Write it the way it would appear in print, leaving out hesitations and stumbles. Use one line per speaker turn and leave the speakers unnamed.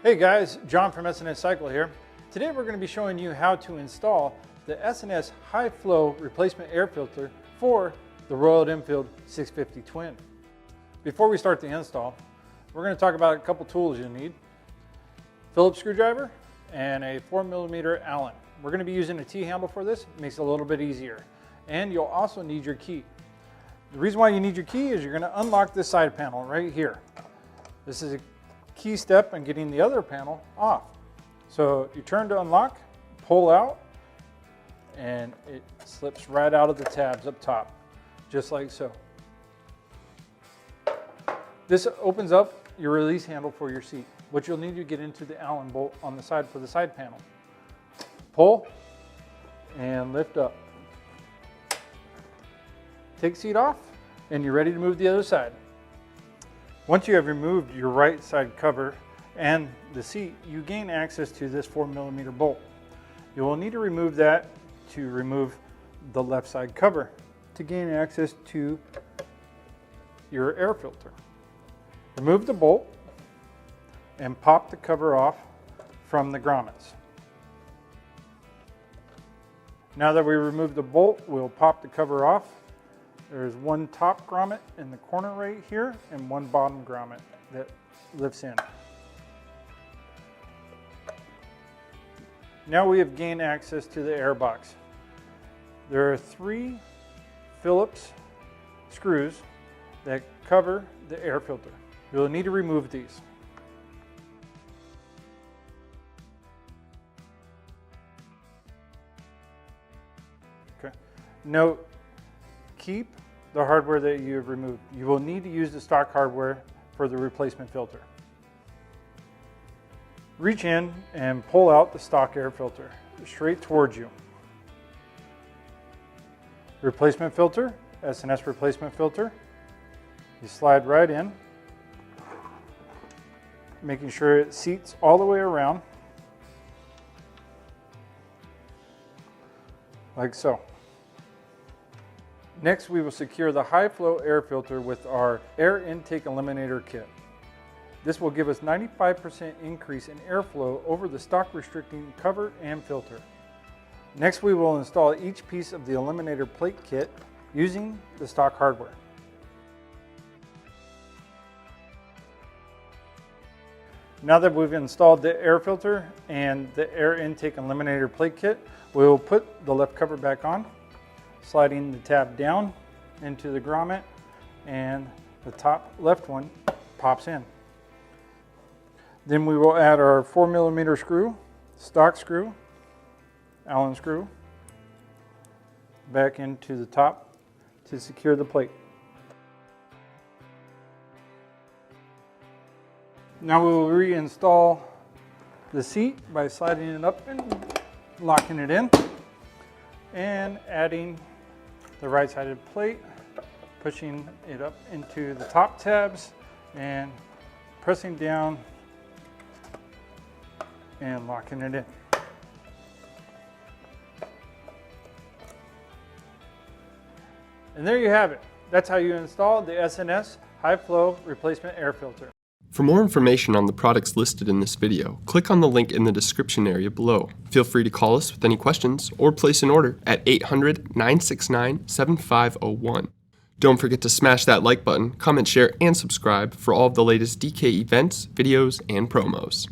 Hey guys, John from S&S Cycle here. Today we're going to be showing you how to install the S&S high flow replacement air filter for the Royal Enfield 650 Twin. Before we start the install, we're going to talk about a couple tools you'll need. Phillips screwdriver and a 4mm Allen. We're going to be using a T-handle for this. It makes it a little bit easier. And you'll also need your key. The reason why you need your key is you're going to unlock this side panel right here. This is a key step in getting the other panel off. So you turn to unlock, pull out, and it slips right out of the tabs up top, just like so. This opens up your release handle for your seat, which you'll need to get into the Allen bolt on the side for the side panel. Pull and lift up. Take seat off, and you're ready to move the other side. Once you have removed your right side cover and the seat, you gain access to this 4mm bolt. You will need to remove that to remove the left side cover to gain access to your air filter. Remove the bolt and pop the cover off from the grommets. Now that we removed the bolt, we'll pop the cover off. There's one top grommet in the corner right here and one bottom grommet that lifts in. Now we have gained access to the air box. There are 3 Phillips screws that cover the air filter. You'll need to remove these. Okay. Note, keep the hardware that you have removed. You will need to use the stock hardware for the replacement filter. Reach in and pull out the stock air filter straight towards you. Replacement filter, S&S replacement filter. You slide right in, making sure it seats all the way around, like so. Next, we will secure the high flow air filter with our air intake eliminator kit. This will give us 95% increase in airflow over the stock restricting cover and filter. Next, we will install each piece of the eliminator plate kit using the stock hardware. Now that we've installed the air filter and the air intake eliminator plate kit, we will put the left cover back on, sliding the tab down into the grommet, and the top left one pops in. Then we will add our 4mm screw, stock screw, Allen screw, back into the top to secure the plate. Now we will reinstall the seat by sliding it up and locking it in, and adding the right-sided plate, pushing it up into the top tabs and pressing down and locking it in. And there you have it. That's how you install the S&S high flow replacement air filter.
For more information on the products listed in this video, click on the link in the description area below. Feel free to call us with any questions or place an order at 800-969-7501. Don't forget to smash that like button, comment, share, and subscribe for all of the latest DK events, videos, and promos.